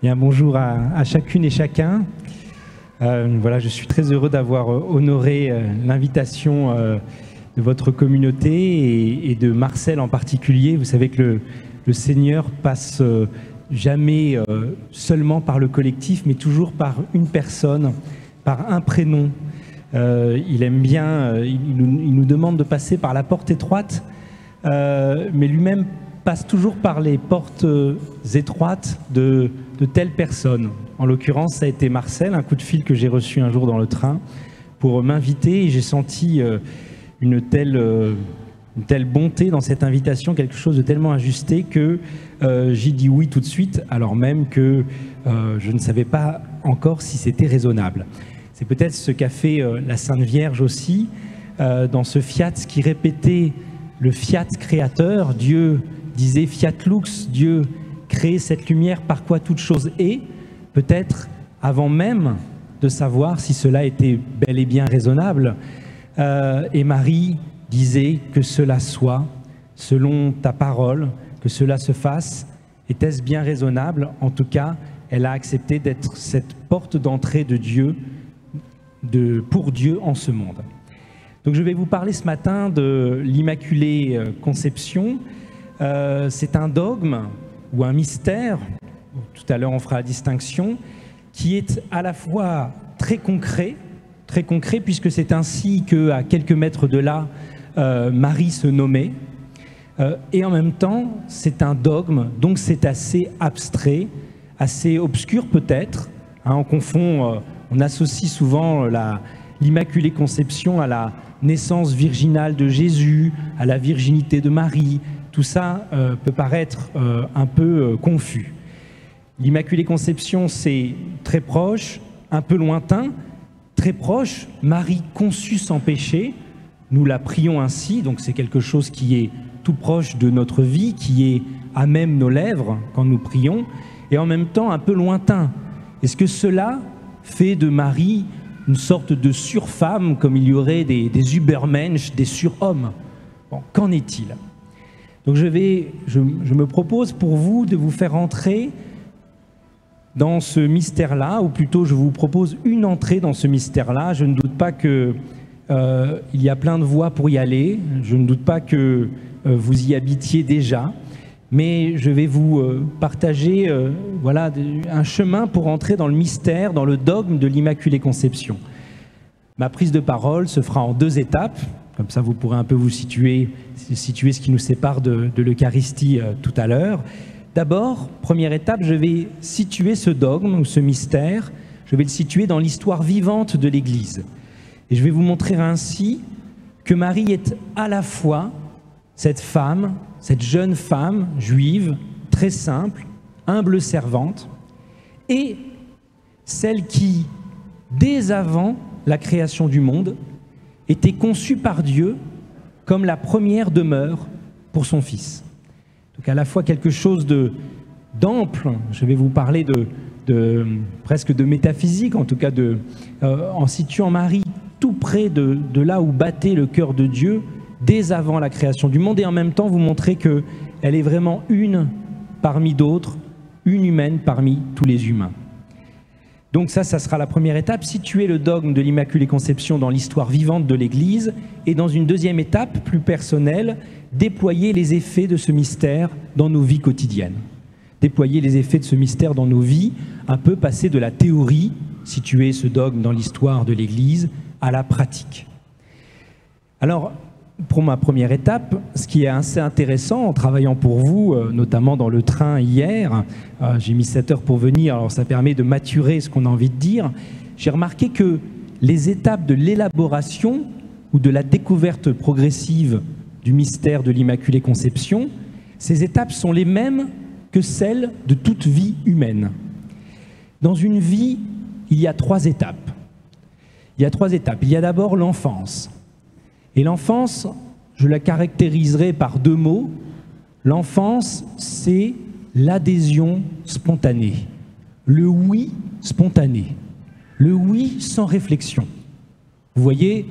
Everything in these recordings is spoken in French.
Bien, bonjour à chacune et chacun. Voilà, je suis très heureux d'avoir honoré l'invitation de votre communauté et de Marcel en particulier. Vous savez que le Seigneur passe jamais seulement par le collectif, mais toujours par une personne, par un prénom. Il aime bien, il nous demande de passer par la porte étroite, mais lui-même passe toujours par les portes étroites de telle personne. En l'occurrence, ça a été Marcel, un coup de fil que j'ai reçu un jour dans le train pour m'inviter, et j'ai senti une telle bonté dans cette invitation, quelque chose de tellement ajusté que j'ai dit oui tout de suite, alors même que je ne savais pas encore si c'était raisonnable. C'est peut-être ce qu'a fait la Sainte Vierge aussi, dans ce fiat qui répétait le fiat créateur. Dieu disait fiat lux, Dieu crée cette lumière par quoi toute chose est, peut-être avant même de savoir si cela était bel et bien raisonnable. Et Marie disait que cela soit, selon ta parole, que cela se fasse. Était-ce bien raisonnable? En tout cas, elle a accepté d'être cette porte d'entrée de Dieu, pour Dieu en ce monde. Donc je vais vous parler ce matin de l'Immaculée Conception. C'est un dogme ou un mystère, tout à l'heure on fera la distinction, qui est à la fois très concret puisque c'est ainsi qu'à quelques mètres de là, Marie se nommait, et en même temps c'est un dogme, donc c'est assez abstrait, assez obscur peut-être, hein, on confond, on associe souvent l'Immaculée Conception à la naissance virginale de Jésus, à la virginité de Marie. Tout ça peut paraître un peu confus. L'Immaculée Conception, c'est très proche, un peu lointain, très proche. Marie conçue sans péché, nous la prions ainsi, donc c'est quelque chose qui est tout proche de notre vie, qui est à même nos lèvres quand nous prions, et en même temps un peu lointain. Est-ce que cela fait de Marie une sorte de surfemme, comme il y aurait des Übermensch, des surhommes? Bon, qu'en est-il? Donc je me propose pour vous de vous faire entrer dans ce mystère-là, ou plutôt je vous propose une entrée dans ce mystère-là. Je ne doute pas qu'il y a plein de voies pour y aller, je ne doute pas que vous y habitiez déjà, mais je vais vous partager voilà, un chemin pour entrer dans le mystère, dans le dogme de l'Immaculée Conception. Ma prise de parole se fera en 2 étapes. Comme ça, vous pourrez un peu vous situer ce qui nous sépare de l'Eucharistie tout à l'heure. D'abord, première étape, je vais situer ce dogme ou ce mystère, je vais le situer dans l'histoire vivante de l'Église. Et je vais vous montrer ainsi que Marie est à la fois cette femme, cette jeune femme juive, très simple, humble servante, et celle qui, dès avant la création du monde, était conçue par Dieu comme la première demeure pour son Fils. Donc à la fois quelque chose d'ample, je vais vous parler presque de métaphysique, en tout cas en situant Marie tout près de là où battait le cœur de Dieu dès avant la création du monde, et en même temps vous montrer qu'elle est vraiment une parmi d'autres, une humaine parmi tous les humains. Donc ça sera la première étape, situer le dogme de l'Immaculée Conception dans l'histoire vivante de l'Église, et dans une deuxième étape, plus personnelle, déployer les effets de ce mystère dans nos vies quotidiennes. Déployer les effets de ce mystère dans nos vies, un peu passer de la théorie, situer ce dogme dans l'histoire de l'Église, à la pratique. Alors, pour ma première étape, ce qui est assez intéressant en travaillant pour vous, notamment dans le train hier, j'ai mis 7 heures pour venir, alors ça permet de maturer ce qu'on a envie de dire, j'ai remarqué que les étapes de l'élaboration ou de la découverte progressive du mystère de l'Immaculée Conception, ces étapes sont les mêmes que celles de toute vie humaine. Dans une vie, il y a 3 étapes. Il y a 3 étapes. Il y a d'abord l'enfance. Et l'enfance, je la caractériserai par 2 mots. L'enfance, c'est l'adhésion spontanée, le oui spontané, le oui sans réflexion. Vous voyez,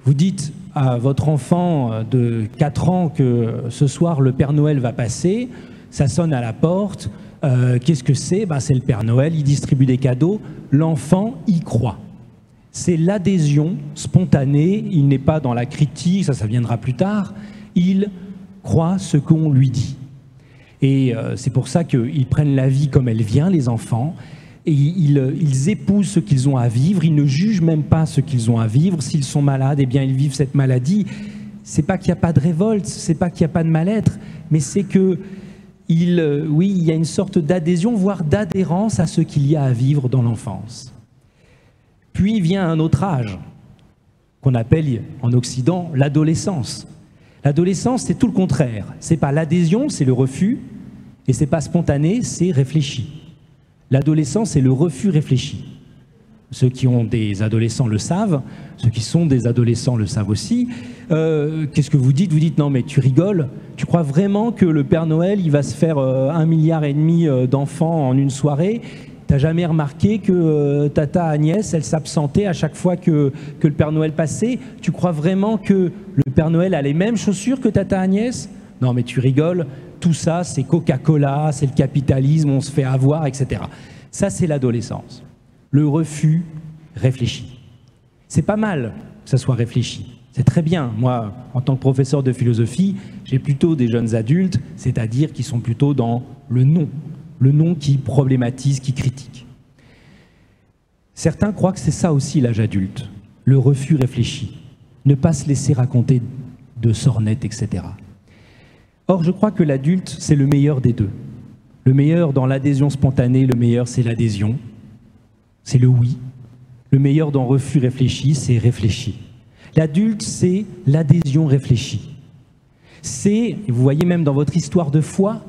vous dites à votre enfant de 4 ans que ce soir le Père Noël va passer, ça sonne à la porte, Qu'est-ce que c'est? C'est le Père Noël, il distribue des cadeaux, l'enfant y croit. C'est l'adhésion spontanée, il n'est pas dans la critique, ça viendra plus tard, il croit ce qu'on lui dit. Et c'est pour ça qu'ils prennent la vie comme elle vient, les enfants, et ils épousent ce qu'ils ont à vivre, ils ne jugent même pas ce qu'ils ont à vivre. S'ils sont malades, eh bien ils vivent cette maladie. C'est pas qu'il n'y a pas de révolte, c'est pas qu'il n'y a pas de mal-être, mais c'est que oui, il y a une sorte d'adhésion, voire d'adhérence à ce qu'il y a à vivre dans l'enfance. Puis vient un autre âge, qu'on appelle en Occident l'adolescence. L'adolescence, c'est tout le contraire. C'est pas l'adhésion, c'est le refus, et c'est pas spontané, c'est réfléchi. L'adolescence, c'est le refus réfléchi. Ceux qui ont des adolescents le savent, ceux qui sont des adolescents le savent aussi. Qu'est-ce que vous dites? Vous dites, non mais tu rigoles, tu crois vraiment que le Père Noël, il va se faire 1,5 milliard d'enfants en une soirée? T'as jamais remarqué que Tata Agnès, elle s'absentait à chaque fois que le Père Noël passait? Tu crois vraiment que le Père Noël a les mêmes chaussures que Tata Agnès? Non mais tu rigoles, tout ça c'est Coca-Cola, c'est le capitalisme, on se fait avoir, etc. Ça c'est l'adolescence. Le refus réfléchi. C'est pas mal que ça soit réfléchi. C'est très bien. Moi, en tant que professeur de philosophie, j'ai plutôt des jeunes adultes, c'est-à-dire qui sont plutôt dans le non. Le non qui problématise, qui critique. Certains croient que c'est ça aussi l'âge adulte, le refus réfléchi, ne pas se laisser raconter de sornettes, etc. Or, je crois que l'adulte, c'est le meilleur des deux. Le meilleur dans l'adhésion spontanée, le meilleur c'est l'adhésion, c'est le oui. Le meilleur dans refus réfléchi, c'est réfléchi. L'adulte, c'est l'adhésion réfléchie. C'est, vous voyez même dans votre histoire de foi,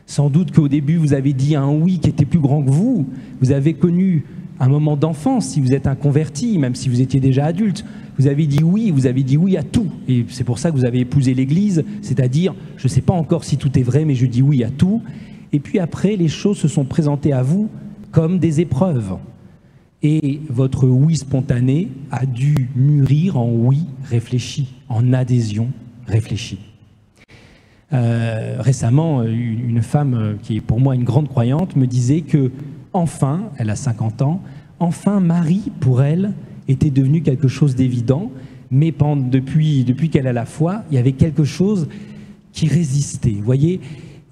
sans doute qu'au début, vous avez dit un oui qui était plus grand que vous. Vous avez connu un moment d'enfance, si vous êtes un converti, même si vous étiez déjà adulte. Vous avez dit oui à tout. Et c'est pour ça que vous avez épousé l'Église, c'est-à-dire, je ne sais pas encore si tout est vrai, mais je dis oui à tout. Et puis après, les choses se sont présentées à vous comme des épreuves. Et votre oui spontané a dû mûrir en oui réfléchi, en adhésion réfléchie. Récemment, une femme qui est pour moi une grande croyante me disait que enfin, elle a 50 ans, enfin Marie, pour elle, était devenue quelque chose d'évident, mais depuis qu'elle a la foi, il y avait quelque chose qui résistait, vous voyez.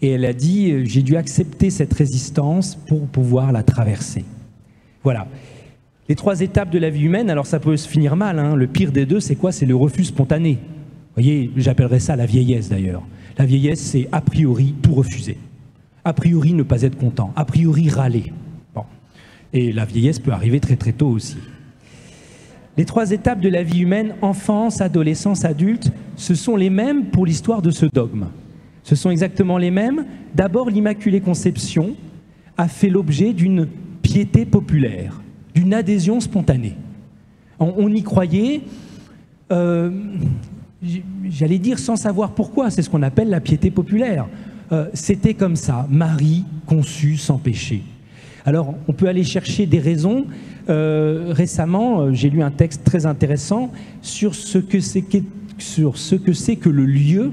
Et elle a dit, j'ai dû accepter cette résistance pour pouvoir la traverser. Voilà. Les 3 étapes de la vie humaine, alors ça peut se finir mal, hein. Le pire des deux, c'est quoi? C'est le refus spontané. Vous voyez, j'appellerais ça la vieillesse d'ailleurs. La vieillesse, c'est a priori tout refuser. A priori ne pas être content. A priori râler. Bon. Et la vieillesse peut arriver très très tôt aussi. Les 3 étapes de la vie humaine, enfance, adolescence, adulte, ce sont les mêmes pour l'histoire de ce dogme. Ce sont exactement les mêmes. D'abord, l'Immaculée Conception a fait l'objet d'une piété populaire, d'une adhésion spontanée. On y croyait, j'allais dire sans savoir pourquoi, c'est ce qu'on appelle la piété populaire. C'était comme ça, Marie conçue sans péché. Alors, on peut aller chercher des raisons. Récemment, j'ai lu un texte très intéressant sur ce que c'est que le lieu.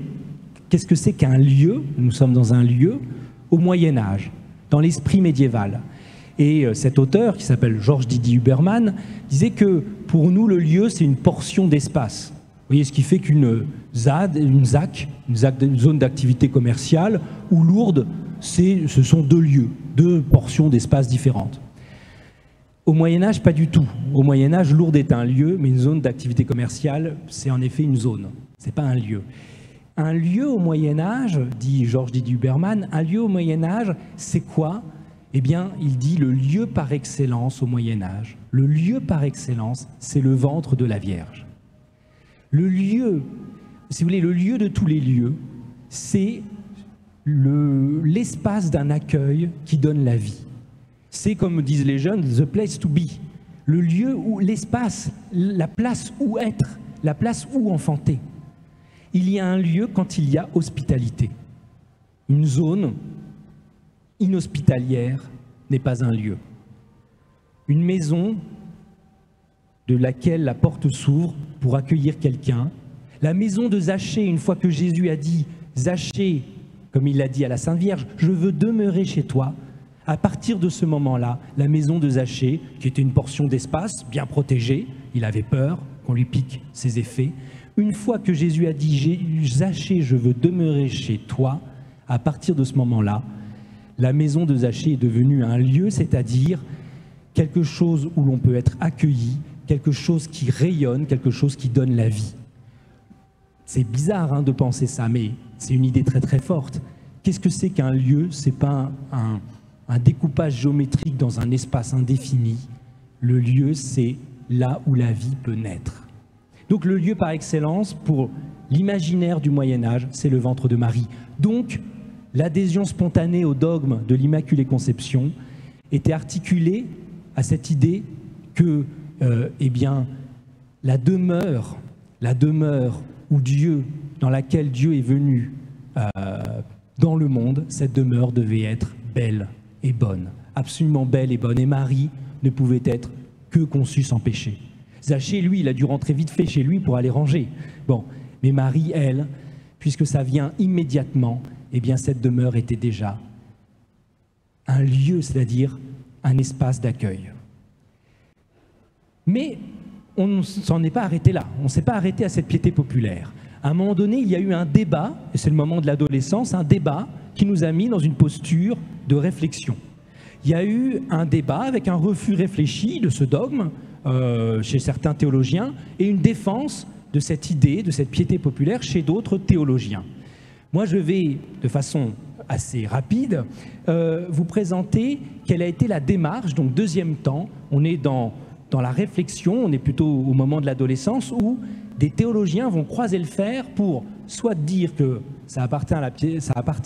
Qu'est-ce que c'est qu'un lieu? Nous sommes dans un lieu au Moyen-Âge, dans l'esprit médiéval. Et cet auteur, qui s'appelle Georges Didier Huberman, disait que pour nous, le lieu, c'est une portion d'espace. Vous voyez, ce qui fait qu'une ZAD, une ZAC, une zone d'activité commerciale, ou Lourdes, ce sont 2 lieux, 2 portions d'espace différentes. Au Moyen-Âge, pas du tout. Au Moyen-Âge, Lourdes est un lieu, mais une zone d'activité commerciale, c'est en effet une zone. Ce n'est pas un lieu. Un lieu au Moyen-Âge, dit Georges Didier Huberman, un lieu au Moyen-Âge, c'est quoi? Eh bien, il dit le lieu par excellence au Moyen-Âge. Le lieu par excellence, c'est le ventre de la Vierge. Le lieu, si vous voulez, le lieu de tous les lieux, c'est l'espace d'un accueil qui donne la vie. C'est, comme disent les jeunes, the place to be. Le lieu où, l'espace, la place où être, la place où enfanter. Il y a un lieu quand il y a hospitalité. Une zone inhospitalière n'est pas un lieu. Une maison de laquelle la porte s'ouvre pour accueillir quelqu'un. La maison de Zachée, une fois que Jésus a dit « Zachée », comme il l'a dit à la Sainte Vierge, « Je veux demeurer chez toi », À partir de ce moment-là, la maison de Zachée, qui était une portion d'espace bien protégée, il avait peur qu'on lui pique ses effets. Une fois que Jésus a dit « Zachée, je veux demeurer chez toi », à partir de ce moment-là, la maison de Zachée est devenue un lieu, c'est-à-dire quelque chose où l'on peut être accueilli, quelque chose qui rayonne, quelque chose qui donne la vie. C'est bizarre de penser ça, mais c'est une idée très très forte. Qu'est-ce que c'est qu'un lieu? Ce n'est pas un découpage géométrique dans un espace indéfini. Le lieu, c'est là où la vie peut naître. Donc le lieu par excellence, pour l'imaginaire du Moyen-Âge, c'est le ventre de Marie. Donc l'adhésion spontanée au dogme de l'Immaculée Conception était articulée à cette idée que la demeure où Dieu, dans laquelle Dieu est venu dans le monde, cette demeure devait être belle et bonne, absolument belle et bonne. Et Marie ne pouvait être que conçue sans péché. Zachée, lui, il a dû rentrer vite fait chez lui pour aller ranger. Bon, mais Marie, elle, puisque ça vient immédiatement, eh bien cette demeure était déjà un lieu, c'est-à-dire un espace d'accueil. Mais on ne s'en est pas arrêté là, on ne s'est pas arrêté à cette piété populaire. À un moment donné, il y a eu un débat, et c'est le moment de l'adolescence, un débat qui nous a mis dans une posture de réflexion. Il y a eu un débat avec un refus réfléchi de ce dogme chez certains théologiens et une défense de cette idée, de cette piété populaire chez d'autres théologiens. Moi, je vais, de façon assez rapide, vous présenter quelle a été la démarche. Donc, deuxième temps, on est dans la réflexion, on est plutôt au moment de l'adolescence où des théologiens vont croiser le fer pour soit dire que ça appartient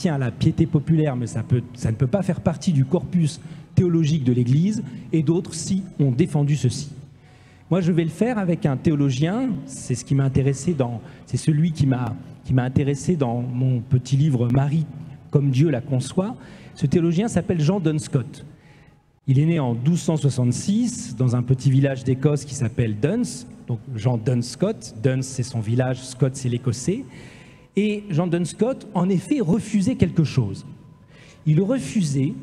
à la piété populaire, mais ça ne peut pas faire partie du corpus théologique de l'Église, et d'autres, si, ont défendu ceci. Moi, je vais le faire avec un théologien, c'est ce qui m'a intéressé c'est celui qui m'a intéressé dans mon petit livre « Marie comme Dieu la conçoit ». Ce théologien s'appelle Jean Dunscott. Il est né en 1266 dans un petit village d'Écosse qui s'appelle Duns, donc Jean Dunscott. Duns, c'est son village, Scott, c'est l'Écossais. Et Jean Dunscott, en effet, refusait quelque chose. Il refusait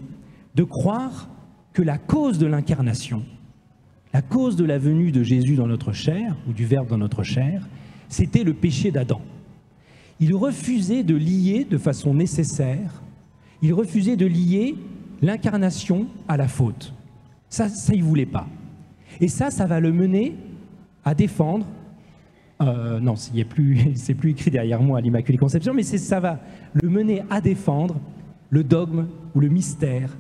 de croire que la cause de l'incarnation, la cause de la venue de Jésus dans notre chair, ou du Verbe dans notre chair, c'était le péché d'Adam. Il refusait de lier de façon nécessaire, il refusait de lier l'incarnation à la faute. Ça, il ne voulait pas. Et ça va le mener à défendre, non, c'est plus écrit derrière moi à l'Immaculée Conception, mais ça va le mener à défendre le dogme ou le mystère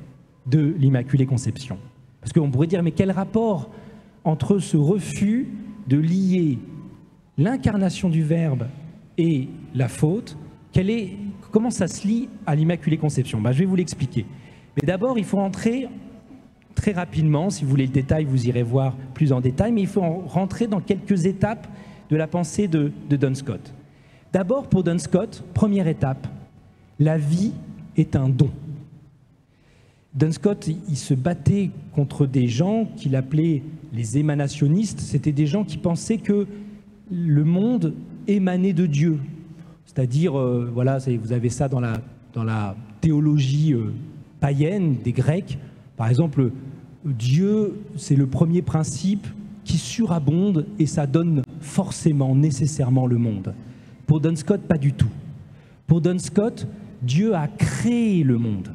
de l'Immaculée Conception. Parce qu'on pourrait dire, mais quel rapport entre ce refus de lier l'incarnation du Verbe et la faute, comment ça se lie à l'Immaculée Conception? Je vais vous l'expliquer. Mais d'abord, il faut entrer très rapidement, si vous voulez le détail, vous irez voir plus en détail, mais il faut rentrer dans quelques étapes de la pensée de Dunscott. D'abord, pour Dunscott, première étape, la vie est un don. Dunscott, il se battait contre des gens qu'il appelait les émanationnistes. C'était des gens qui pensaient que le monde émanait de Dieu. C'est-à-dire, voilà, vous avez ça dans la théologie païenne des Grecs. Par exemple, Dieu, c'est le premier principe qui surabonde et ça donne forcément, nécessairement le monde. Pour Dunscott, pas du tout. Pour Dunscott, Dieu a créé le monde.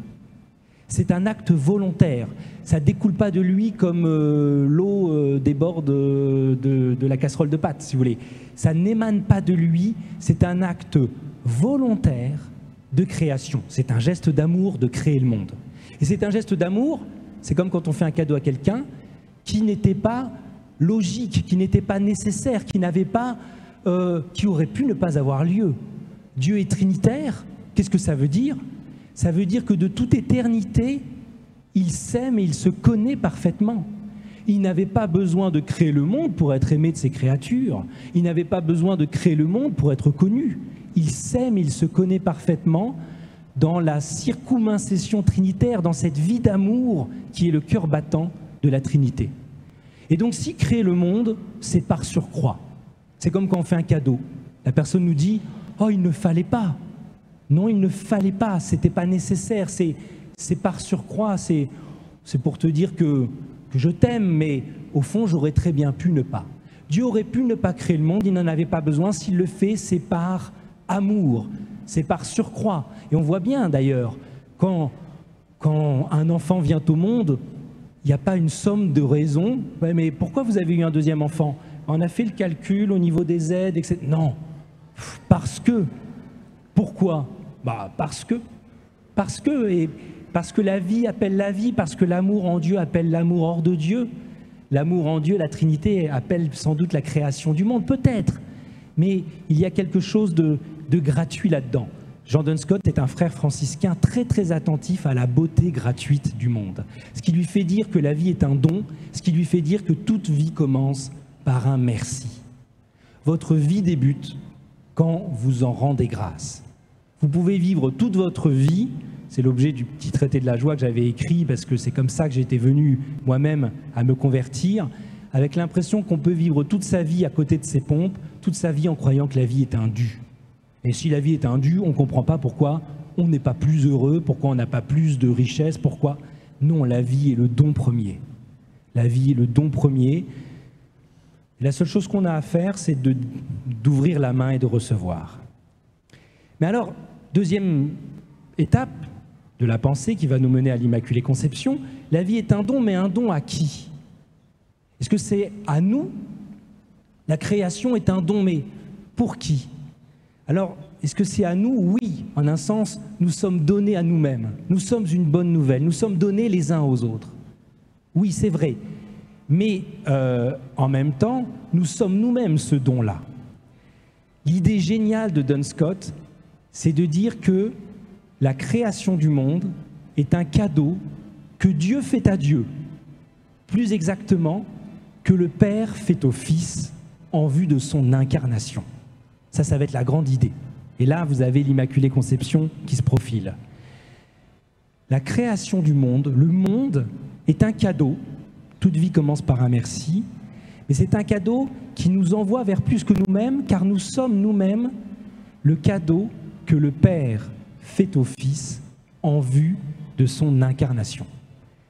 C'est un acte volontaire. Ça ne découle pas de lui comme l'eau déborde de la casserole de pâtes, si vous voulez. Ça n'émane pas de lui, c'est un acte volontaire de création. C'est un geste d'amour de créer le monde. Et c'est un geste d'amour, c'est comme quand on fait un cadeau à quelqu'un, qui n'était pas logique, qui n'était pas nécessaire, qui aurait pu ne pas avoir lieu. Dieu est trinitaire, qu'est-ce que ça veut dire? Ça veut dire que de toute éternité, il s'aime et il se connaît parfaitement. Il n'avait pas besoin de créer le monde pour être aimé de ses créatures. Il n'avait pas besoin de créer le monde pour être connu. Il s'aime et il se connaît parfaitement dans la circumincession trinitaire, dans cette vie d'amour qui est le cœur battant de la Trinité. Et donc, si créer le monde, c'est par surcroît. C'est comme quand on fait un cadeau. La personne nous dit « Oh, il ne fallait pas ». Non, il ne fallait pas, ce n'était pas nécessaire, c'est c'est par surcroît, c'est pour te dire que je t'aime, mais au fond, j'aurais très bien pu ne pas. Dieu aurait pu ne pas créer le monde, il n'en avait pas besoin. S'il le fait, c'est par amour, c'est par surcroît. Et on voit bien d'ailleurs, quand un enfant vient au monde, il n'y a pas une somme de raisons. Ouais, mais pourquoi vous avez eu un deuxième enfant? On a fait le calcul au niveau des aides, etc. Non, parce que. Pourquoi? Parce que la vie appelle la vie, parce que l'amour en Dieu appelle l'amour hors de Dieu. L'amour en Dieu, la Trinité, appelle sans doute la création du monde, peut-être. Mais il y a quelque chose de gratuit là-dedans. Jean Dunscott est un frère franciscain très très attentif à la beauté gratuite du monde. Ce qui lui fait dire que la vie est un don, ce qui lui fait dire que toute vie commence par un merci. Votre vie débute quand vous en rendez grâce. Vous pouvez vivre toute votre vie, c'est l'objet du petit traité de la joie que j'avais écrit, parce que c'est comme ça que j'étais venu moi-même à me convertir, avec l'impression qu'on peut vivre toute sa vie à côté de ses pompes, toute sa vie en croyant que la vie est un dû. Et si la vie est un dû, on ne comprend pas pourquoi on n'est pas plus heureux, pourquoi on n'a pas plus de richesse, pourquoi. Non, la vie est le don premier. La vie est le don premier. Et la seule chose qu'on a à faire, c'est d'ouvrir la main et de recevoir. Mais alors, deuxième étape de la pensée qui va nous mener à l'Immaculée Conception, la vie est un don, mais un don à qui? Est-ce que c'est à nous? La création est un don, mais pour qui? Alors, est-ce que c'est à nous? Oui, en un sens, nous sommes donnés à nous-mêmes. Nous sommes une bonne nouvelle, nous sommes donnés les uns aux autres. Oui, c'est vrai. Mais en même temps, nous sommes nous-mêmes ce don-là. L'idée géniale de Dunscott, c'est de dire que la création du monde est un cadeau que Dieu fait à Dieu, plus exactement que le Père fait au Fils en vue de son incarnation. Ça va être la grande idée. Et là, vous avez l'Immaculée Conception qui se profile. La création du monde, le monde est un cadeau. Toute vie commence par un merci, mais c'est un cadeau qui nous envoie vers plus que nous-mêmes, car nous sommes nous-mêmes le cadeau que le Père fait au Fils en vue de son incarnation.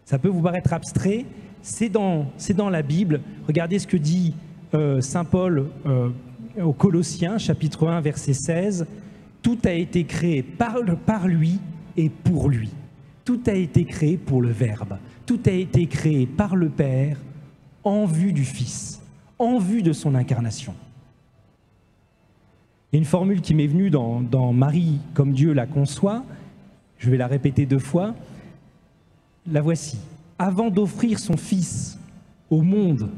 Ça peut vous paraître abstrait, c'est dans la Bible. Regardez ce que dit saint Paul aux Colossiens, chapitre 1, verset 16. Tout a été créé par lui et pour lui. Tout a été créé pour le Verbe. Tout a été créé par le Père en vue du Fils, en vue de son incarnation. Il y a une formule qui m'est venue dans Marie comme Dieu la conçoit. Je vais la répéter 2 fois. La voici. Avant d'offrir son Fils au monde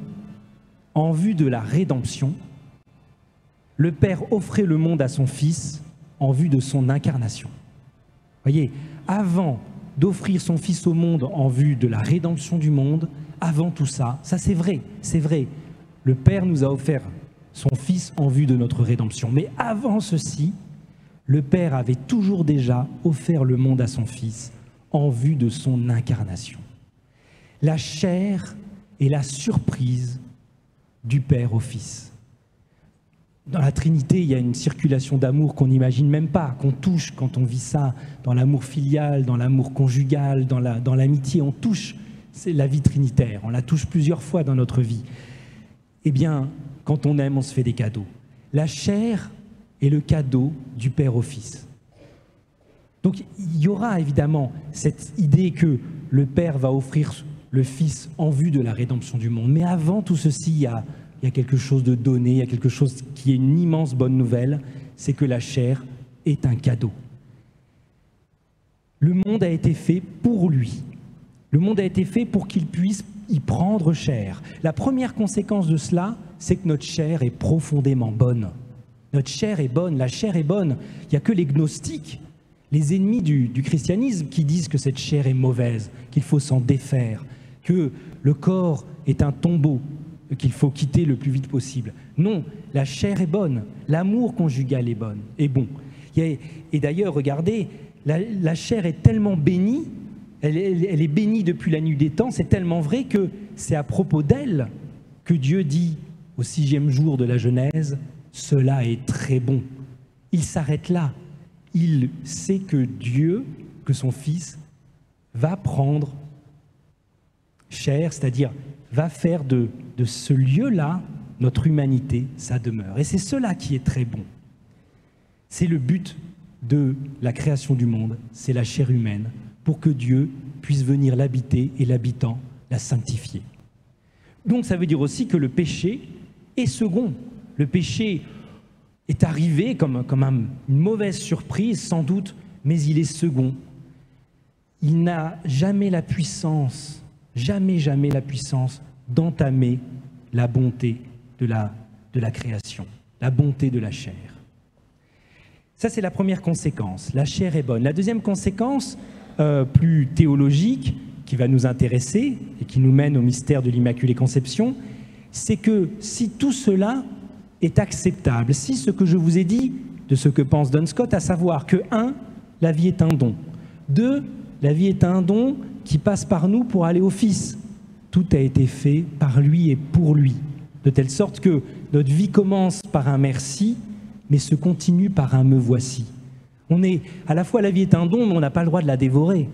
en vue de la rédemption, le Père offrait le monde à son Fils en vue de son incarnation. Voyez, avant d'offrir son Fils au monde en vue de la rédemption du monde, avant tout ça, ça c'est vrai, le Père nous a offert son Fils en vue de notre rédemption. Mais avant ceci, le Père avait toujours déjà offert le monde à son Fils en vue de son incarnation. La chair est la surprise du Père au Fils. Dans la Trinité, il y a une circulation d'amour qu'on n'imagine même pas, qu'on touche quand on vit ça, dans l'amour filial, dans l'amour conjugal, dans l'amitié, on touche, c'est la vie trinitaire, on la touche plusieurs fois dans notre vie. Eh bien, quand on aime, on se fait des cadeaux. La chair est le cadeau du Père au Fils. Donc, il y aura évidemment cette idée que le Père va offrir le Fils en vue de la rédemption du monde. Mais avant tout ceci, il y a quelque chose de donné, il y a quelque chose qui est une immense bonne nouvelle, c'est que la chair est un cadeau. Le monde a été fait pour lui. Le monde a été fait pour qu'il puisse y prendre chair. La première conséquence de cela, c'est que notre chair est profondément bonne. Notre chair est bonne, la chair est bonne. Il n'y a que les gnostiques, les ennemis du christianisme qui disent que cette chair est mauvaise, qu'il faut s'en défaire, que le corps est un tombeau, qu'il faut quitter le plus vite possible. Non, la chair est bonne, l'amour conjugal est bon. Et d'ailleurs, regardez, la chair est tellement bénie, elle est bénie depuis la nuit des temps, c'est tellement vrai que c'est à propos d'elle que Dieu dit au 6e jour de la Genèse, « Cela est très bon ». Il s'arrête là. Il sait que Dieu, que son Fils, va prendre chair, c'est-à-dire va faire de ce lieu-là, notre humanité, sa demeure. Et c'est cela qui est très bon. C'est le but de la création du monde, c'est la chair humaine, pour que Dieu puisse venir l'habiter et l'habitant la sanctifier. Donc ça veut dire aussi que le péché est second. Le péché est arrivé comme une mauvaise surprise, sans doute, mais il est second. Il n'a jamais la puissance, jamais la puissance d'entamer la bonté de la création, la bonté de la chair. Ça, c'est la première conséquence. La chair est bonne. La deuxième conséquence, plus théologique, qui va nous intéresser et qui nous mène au mystère de l'Immaculée Conception, c'est que si tout cela est acceptable, si ce que je vous ai dit de ce que pense Duns Scotus, à savoir que 1, la vie est un don, 2, la vie est un don qui passe par nous pour aller au Fils. Tout a été fait par lui et pour lui, de telle sorte que notre vie commence par un merci, mais se continue par un me voici. À la fois la vie est un don, mais on n'a pas le droit de la dévorer.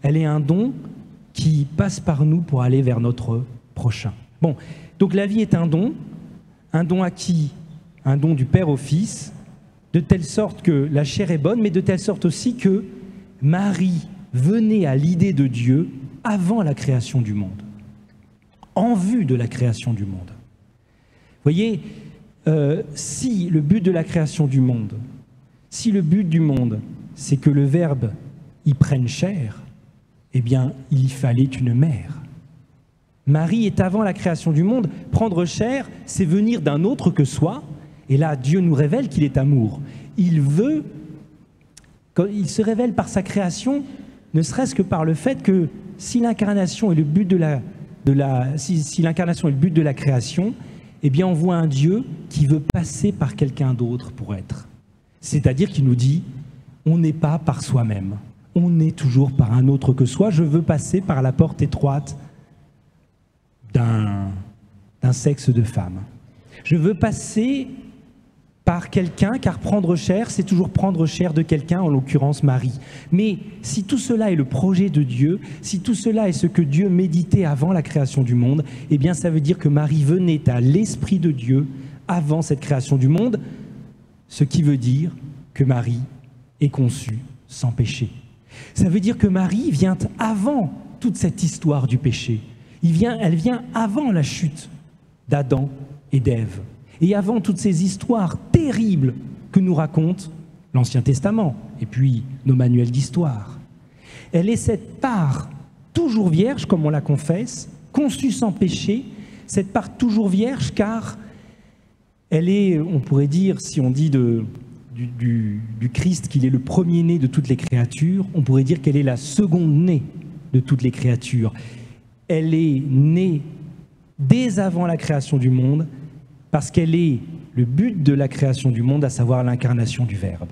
Elle est un don qui passe par nous pour aller vers notre prochain. Bon, donc la vie est un don à qui? Un don du Père au Fils, de telle sorte que la chair est bonne, mais de telle sorte aussi que Marie venait à l'idée de Dieu avant la création du monde, en vue de la création du monde. Vous voyez, si le but de la création du monde, si le but du monde, c'est que le Verbe y prenne chair, eh bien, il y fallait une mère. Marie est avant la création du monde. Prendre chair, c'est venir d'un autre que soi. Et là, Dieu nous révèle qu'il est amour. Il se révèle par sa création, ne serait-ce que par le fait que si l'incarnation est le but si l'incarnation est le but de la création, eh bien, on voit un Dieu qui veut passer par quelqu'un d'autre pour être. C'est-à-dire qu'il nous dit, on n'est pas par soi-même. On est toujours par un autre que soi. Je veux passer par la porte étroite d'un sexe de femme. Je veux passer par quelqu'un, car prendre chair, c'est toujours prendre chair de quelqu'un, en l'occurrence Marie. Mais si tout cela est le projet de Dieu, si tout cela est ce que Dieu méditait avant la création du monde, eh bien ça veut dire que Marie venait à l'Esprit de Dieu avant cette création du monde, ce qui veut dire que Marie est conçue sans péché. Ça veut dire que Marie vient avant toute cette histoire du péché. Elle vient avant la chute d'Adam et d'Ève. Et avant toutes ces histoires terribles que nous raconte l'Ancien Testament et puis nos manuels d'histoire. Elle est cette part toujours vierge, comme on la confesse, conçue sans péché, cette part toujours vierge car elle est, on pourrait dire, si on dit du Christ qu'il est le premier-né de toutes les créatures, on pourrait dire qu'elle est la seconde-née de toutes les créatures. Elle est née dès avant la création du monde parce qu'elle est le but de la création du monde, à savoir l'incarnation du Verbe.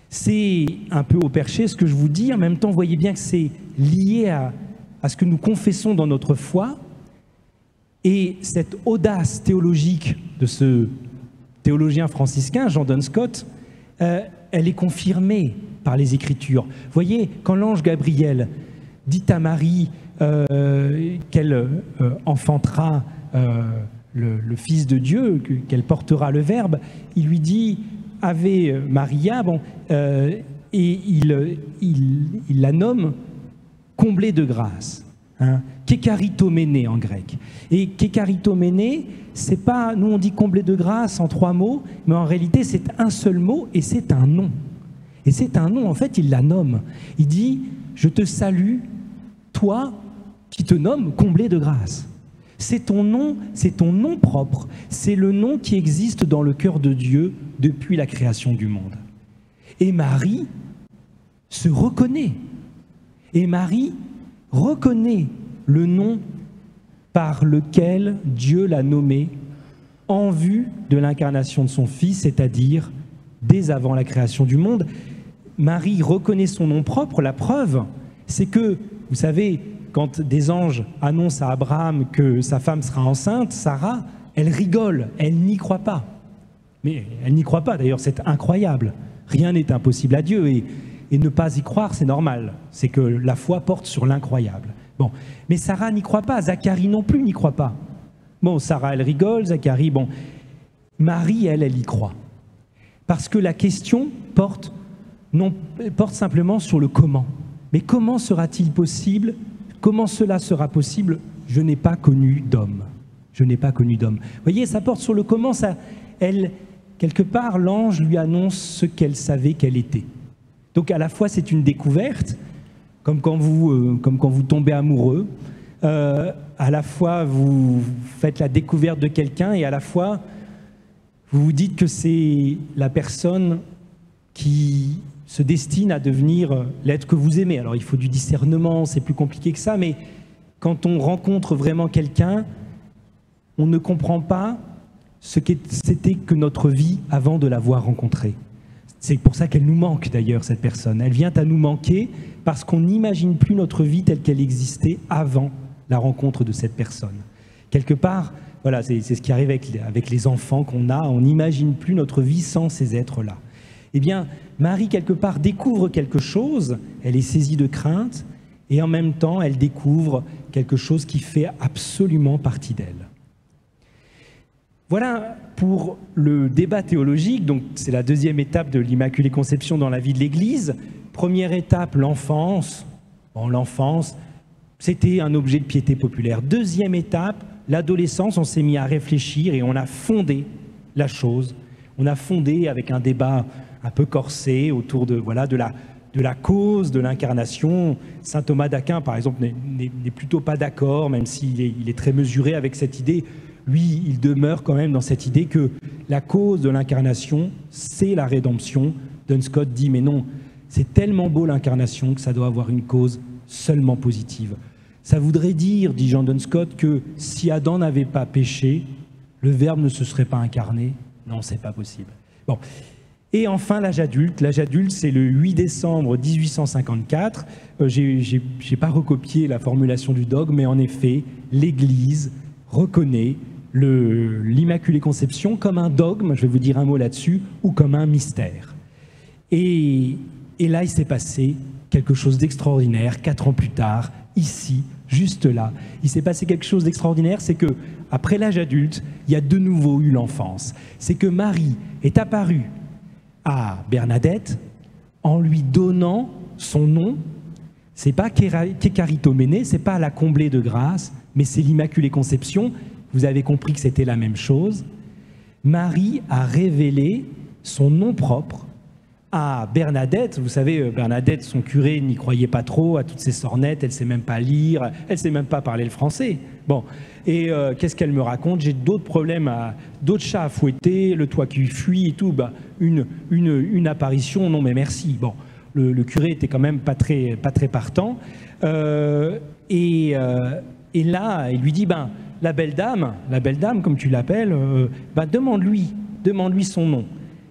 C'est un peu au perché ce que je vous dis, en même temps, vous voyez bien que c'est lié à ce que nous confessons dans notre foi, et cette audace théologique de ce théologien franciscain, Jean Duns Scotus, elle est confirmée par les Écritures. Vous voyez, quand l'ange Gabriel dit à Marie qu'elle enfantera le Fils de Dieu, qu'elle portera le Verbe, il lui dit « Ave Maria », et il la nomme « comblée de grâce ». Kékaritomene en grec. Et kékaritomene, c'est pas, nous on dit comblé de grâce en 3 mots, mais en réalité c'est un seul mot et c'est un nom. Et c'est un nom, en fait, il la nomme. Il dit, je te salue, toi qui te nommes comblé de grâce. C'est ton nom propre, c'est le nom qui existe dans le cœur de Dieu depuis la création du monde. Et Marie se reconnaît. Et Marie reconnaît le nom par lequel Dieu l'a nommée en vue de l'incarnation de son Fils, c'est-à-dire dès avant la création du monde. Marie reconnaît son nom propre. La preuve, c'est que, vous savez, quand des anges annoncent à Abraham que sa femme sera enceinte, Sarah, elle rigole, elle n'y croit pas. Mais elle n'y croit pas, d'ailleurs, c'est incroyable. Rien n'est impossible à Dieu. et ne pas y croire, c'est normal. C'est que la foi porte sur l'incroyable. Bon, mais Sarah n'y croit pas, Zacharie non plus n'y croit pas. Bon, Sarah, elle rigole, Zacharie, bon. Marie, elle y croit. Parce que la question porte simplement sur le comment. Mais comment sera-t-il possible? Comment cela sera possible? Je n'ai pas connu d'homme. Je n'ai pas connu d'homme. Vous voyez, ça porte sur le comment. Quelque part, l'ange lui annonce ce qu'elle savait qu'elle était. Donc à la fois, c'est une découverte, comme quand vous tombez amoureux. À la fois, vous faites la découverte de quelqu'un et à la fois, vous vous dites que c'est la personne qui se destine à devenir l'être que vous aimez. Alors il faut du discernement, c'est plus compliqué que ça, mais quand on rencontre vraiment quelqu'un, on ne comprend pas ce que c'était que notre vie avant de l'avoir rencontrée. C'est pour ça qu'elle nous manque d'ailleurs, cette personne. Elle vient à nous manquer parce qu'on n'imagine plus notre vie telle qu'elle existait avant la rencontre de cette personne. Quelque part, voilà, c'est ce qui arrive avec les enfants qu'on a, on n'imagine plus notre vie sans ces êtres-là. Eh bien, Marie, quelque part, découvre quelque chose, elle est saisie de crainte, et en même temps, elle découvre quelque chose qui fait absolument partie d'elle. Voilà pour le débat théologique, donc c'est la deuxième étape de l'Immaculée Conception dans la vie de l'Église. Première étape, l'enfance. Bon, l'enfance, c'était un objet de piété populaire. Deuxième étape, l'adolescence, on s'est mis à réfléchir et on a fondé la chose. On a fondé avec un débat un peu corsé autour de la cause de l'incarnation. Saint Thomas d'Aquin, par exemple, n'est plutôt pas d'accord, même s'il est très mesuré avec cette idée. Lui, il demeure quand même dans cette idée que la cause de l'incarnation, c'est la rédemption. Duns Scotus dit, mais non, c'est tellement beau l'incarnation que ça doit avoir une cause seulement positive. Ça voudrait dire, dit Jean Duns Scotus, que si Adam n'avait pas péché, le Verbe ne se serait pas incarné. Non, c'est pas possible. Bon. Et enfin, l'âge adulte. L'âge adulte, c'est le 8 décembre 1854. J'ai pas recopié la formulation du dogme, mais en effet, l'Église reconnaît l'Immaculée Conception comme un dogme, je vais vous dire un mot là-dessus, ou comme un mystère. Et là, il s'est passé quelque chose d'extraordinaire, 4 ans plus tard, ici, juste là. Il s'est passé quelque chose d'extraordinaire, c'est que après l'âge adulte, il y a de nouveau eu l'enfance. C'est que Marie est apparue à Bernadette en lui donnant son nom. C'est pas Kékaritoménée, c'est pas la combler de grâce, mais c'est l'Immaculée Conception. Vous avez compris que c'était la même chose. Marie a révélé son nom propre à Bernadette. Vous savez, Bernadette, son curé, n'y croyait pas trop à toutes ces sornettes, elle ne sait même pas lire, elle ne sait même pas parler le français. Bon, et qu'est-ce qu'elle me raconte? J'ai d'autres problèmes, d'autres chats à fouetter, le toit qui fuit et tout. Bah, une apparition, non mais merci. Bon, le curé était quand même pas très partant. Et là, il lui dit, ben, la belle dame, comme tu l'appelles, ben, demande-lui son nom.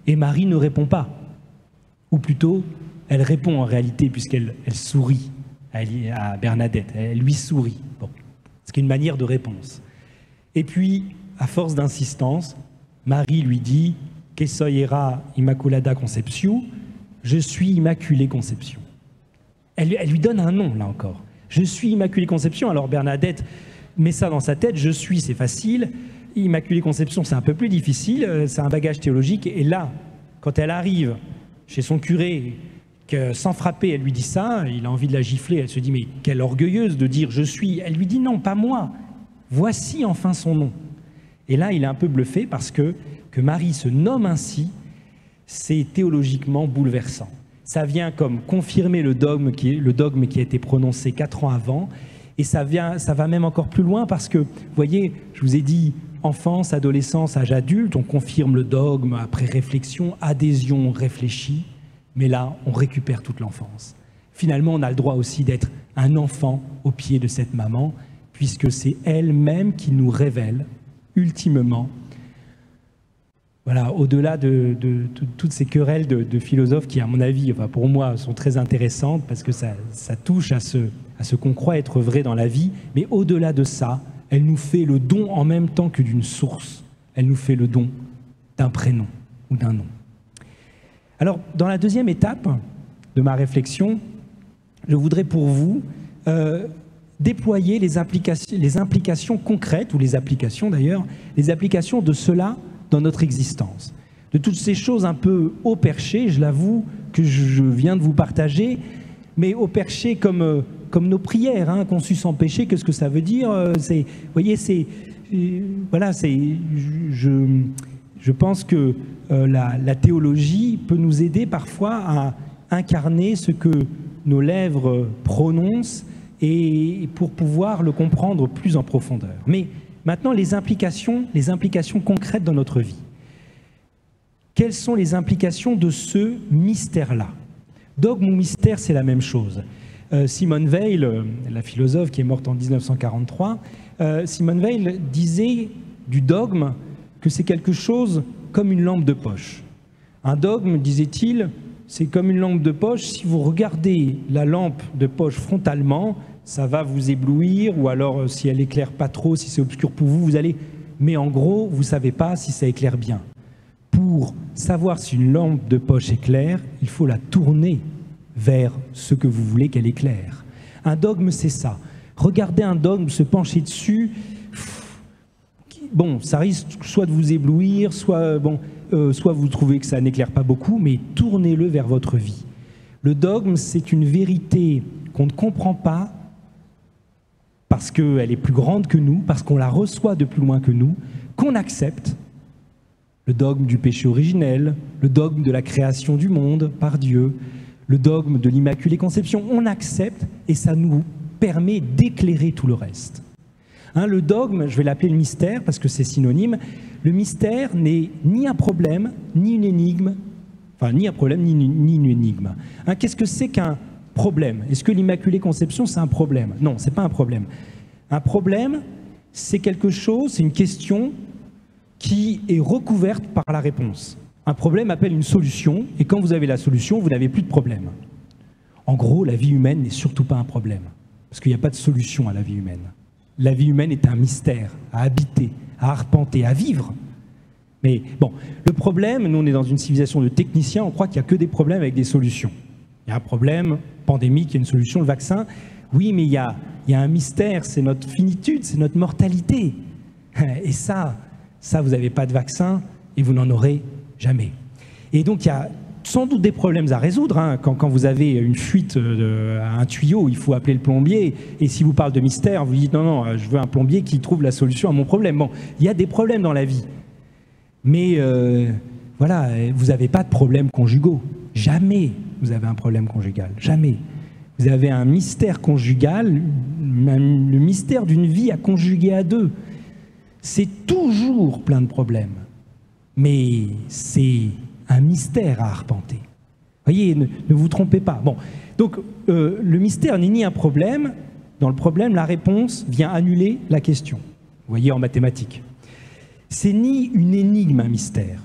Et Marie ne répond pas. Ou plutôt, elle répond en réalité, puisqu'elle sourit à Bernadette. Elle lui sourit. Bon, ce qui est une manière de réponse. Et puis, à force d'insistance, Marie lui dit « Que soyera Immaculada Conceptio » je suis Immaculée Conception. Elle lui donne un nom, là encore. Je suis Immaculée Conception. Alors Bernadette met ça dans sa tête, je suis, c'est facile. Immaculée Conception, c'est un peu plus difficile, c'est un bagage théologique. Et là, quand elle arrive chez son curé, que sans frapper, elle lui dit ça, il a envie de la gifler, elle se dit, mais quelle orgueilleuse de dire je suis. Elle lui dit non, pas moi, voici enfin son nom. Et là, il est un peu bluffé parce que Marie se nomme ainsi, c'est théologiquement bouleversant. Ça vient comme confirmer le dogme qui a été prononcé 4 ans avant, et ça va même encore plus loin parce que, vous voyez, je vous ai dit, enfance, adolescence, âge adulte, on confirme le dogme après réflexion, adhésion réfléchie, mais là, on récupère toute l'enfance. Finalement, on a le droit aussi d'être un enfant au pied de cette maman, puisque c'est elle-même qui nous révèle, ultimement, voilà, au-delà de toutes ces querelles de philosophes qui, à mon avis, enfin pour moi, sont très intéressantes, parce que ça touche à ce qu'on croit être vrai dans la vie, mais au-delà de ça, elle nous fait le don en même temps que d'une source. Elle nous fait le don d'un prénom ou d'un nom. Alors, dans la deuxième étape, de ma réflexion, je voudrais pour vous déployer les implications concrètes, ou les applications d'ailleurs, les applications de cela dans notre existence. De toutes ces choses un peu haut perché, je l'avoue, que je viens de vous partager, mais haut perché comme nos prières, hein, conçues sans péché, qu'est-ce que ça veut dire? Vous voyez, voilà, je pense que la théologie peut nous aider parfois à incarner ce que nos lèvres prononcent et pour pouvoir le comprendre plus en profondeur. Mais maintenant, les implications concrètes dans notre vie. Quelles sont les implications de ce mystère-là? Dogme ou mystère, c'est la même chose. Simone Weil, la philosophe qui est morte en 1943, Simone Weil disait du dogme que c'est quelque chose comme une lampe de poche. Un dogme, disait-il, c'est comme une lampe de poche. Si vous regardez la lampe de poche frontalement, ça va vous éblouir, ou alors si elle éclaire pas trop, si c'est obscur pour vous, vous allez... Mais en gros, vous ne savez pas si ça éclaire bien. Pour savoir si une lampe de poche éclaire, il faut la tourner vers ce que vous voulez qu'elle éclaire. Un dogme, c'est ça. Regardez un dogme, se pencher dessus, bon, ça risque soit de vous éblouir, soit vous trouvez que ça n'éclaire pas beaucoup, mais tournez-le vers votre vie. Le dogme, c'est une vérité qu'on ne comprend pas parce qu'elle est plus grande que nous, parce qu'on la reçoit de plus loin que nous, qu'on accepte. Le dogme du péché originel, le dogme de la création du monde par Dieu, le dogme de l'Immaculée Conception, on accepte et ça nous permet d'éclairer tout le reste. Hein, le dogme, je vais l'appeler le mystère parce que c'est synonyme, le mystère n'est ni un problème, ni une énigme, enfin ni un problème, ni une énigme. Hein, qu'est-ce que c'est qu'un problème? Est-ce que l'Immaculée Conception, c'est un problème? Non, ce n'est pas un problème. Un problème, c'est quelque chose, c'est une question qui est recouverte par la réponse. Un problème appelle une solution, et quand vous avez la solution, vous n'avez plus de problème. En gros, la vie humaine n'est surtout pas un problème, parce qu'il n'y a pas de solution à la vie humaine. La vie humaine est un mystère, à habiter, à arpenter, à vivre. Mais bon, le problème, nous on est dans une civilisation de techniciens, on croit qu'il n'y a que des problèmes avec des solutions. Il y a un problème pandémique, il y a une solution, le vaccin. Oui, mais il y a un mystère, c'est notre finitude, c'est notre mortalité. Et ça, vous n'avez pas de vaccin et vous n'en aurez jamais. Et donc, il y a sans doute des problèmes à résoudre. Hein. Quand vous avez une fuite à un tuyau, il faut appeler le plombier. Et si vous parlez de mystère, vous dites non, je veux un plombier qui trouve la solution à mon problème. Bon, il y a des problèmes dans la vie. Mais voilà, vous n'avez pas de problèmes conjugaux. Jamais vous avez un problème conjugal. Jamais. Vous avez un mystère conjugal, le mystère d'une vie à conjuguer à deux. C'est toujours plein de problèmes. Mais c'est un mystère à arpenter. Voyez, ne vous trompez pas. Bon, donc le mystère n'est ni un problème. Dans le problème, la réponse vient annuler la question. Vous voyez, en mathématiques. C'est ni une énigme, un mystère.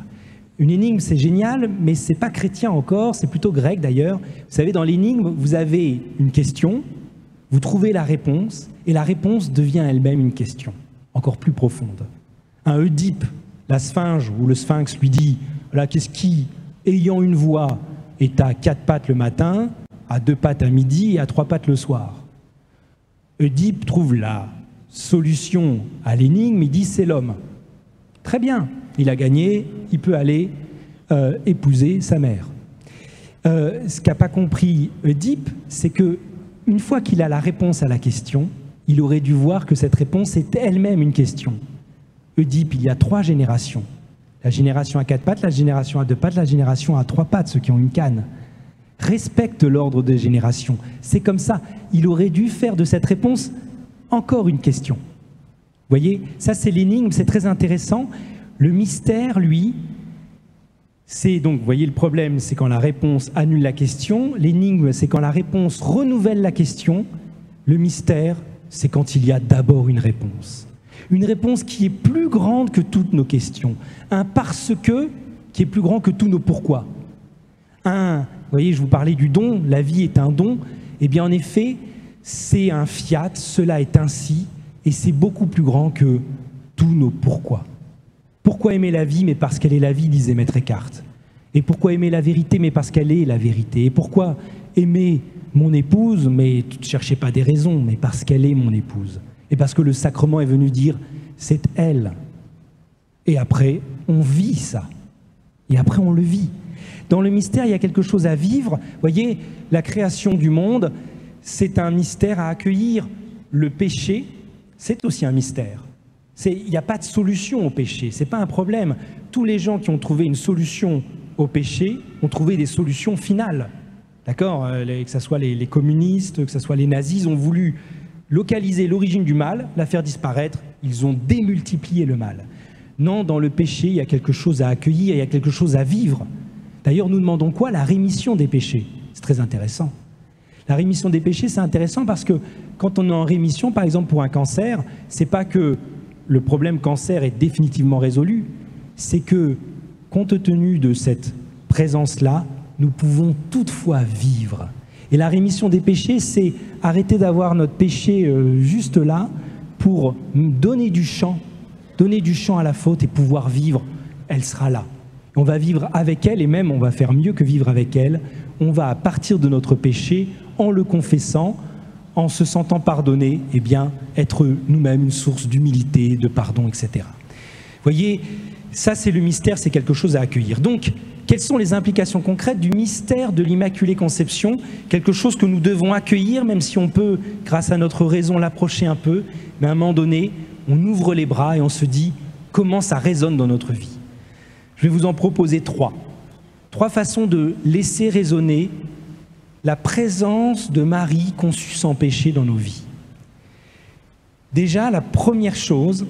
Une énigme, c'est génial, mais c'est pas chrétien encore, c'est plutôt grec d'ailleurs. Vous savez, dans l'énigme, vous avez une question, vous trouvez la réponse, et la réponse devient elle-même une question, encore plus profonde. Un Oedipe, la sphinge ou le sphinx lui dit, voilà, qu'est-ce qui, ayant une voix, est à 4 pattes le matin, à 2 pattes à midi et à 3 pattes le soir? Oedipe trouve la solution à l'énigme, il dit c'est l'homme. Très bien, il a gagné, il peut aller épouser sa mère. Ce qu'a pas compris Oedipe, c'est que une fois qu'il a la réponse à la question, il aurait dû voir que cette réponse est elle-même une question. Oedipe, il y a 3 générations. La génération à 4 pattes, la génération à 2 pattes, la génération à 3 pattes, ceux qui ont une canne. Respecte l'ordre des générations. C'est comme ça. Il aurait dû faire de cette réponse encore une question. Vous voyez, ça c'est l'énigme, c'est très intéressant. Le mystère, lui, c'est donc, vous voyez, le problème, c'est quand la réponse annule la question. L'énigme, c'est quand la réponse renouvelle la question. Le mystère, c'est quand il y a d'abord une réponse. Une réponse qui est plus grande que toutes nos questions. Un parce que qui est plus grand que tous nos pourquoi. Vous voyez, je vous parlais du don, la vie est un don. Eh bien, en effet, c'est un fiat, cela est ainsi, et c'est beaucoup plus grand que tous nos pourquoi. Pourquoi aimer la vie? Mais parce qu'elle est la vie, disait Maître Eckhart. Et pourquoi aimer la vérité? Mais parce qu'elle est la vérité. Et pourquoi aimer mon épouse, mais ne cherchez pas des raisons, mais parce qu'elle est mon épouse. Et parce que le sacrement est venu dire, c'est elle. Et après, on vit ça. Et après, on le vit. Dans le mystère, il y a quelque chose à vivre. Vous voyez, la création du monde, c'est un mystère à accueillir. Le péché, c'est aussi un mystère. Il n'y a pas de solution au péché, ce n'est pas un problème. Tous les gens qui ont trouvé une solution au péché ont trouvé des solutions finales. D'accord ? Que ce soit les communistes, que ce soit les nazis, ils ont voulu localiser l'origine du mal, la faire disparaître, ils ont démultiplié le mal. Non, dans le péché, il y a quelque chose à accueillir, il y a quelque chose à vivre. D'ailleurs, nous demandons quoi ? La rémission des péchés. C'est très intéressant. La rémission des péchés, c'est intéressant parce que quand on est en rémission, par exemple pour un cancer, c'est pas que le problème cancer est définitivement résolu, c'est que, compte tenu de cette présence-là, nous pouvons toutefois vivre. Et la rémission des péchés, c'est arrêter d'avoir notre péché juste là pour donner du champ à la faute et pouvoir vivre. Elle sera là. On va vivre avec elle et même on va faire mieux que vivre avec elle. On va, à partir de notre péché, en le confessant, en se sentant pardonné, eh bien, être nous-mêmes une source d'humilité, de pardon, etc. Vous voyez, ça c'est le mystère, c'est quelque chose à accueillir. Donc, quelles sont les implications concrètes du mystère de l'Immaculée Conception? Quelque chose que nous devons accueillir, même si on peut, grâce à notre raison, l'approcher un peu, mais à un moment donné, on ouvre les bras et on se dit comment ça résonne dans notre vie. Je vais vous en proposer trois. Trois façons de laisser résonner la présence de Marie conçue sans péché dans nos vies. Déjà, la première chose,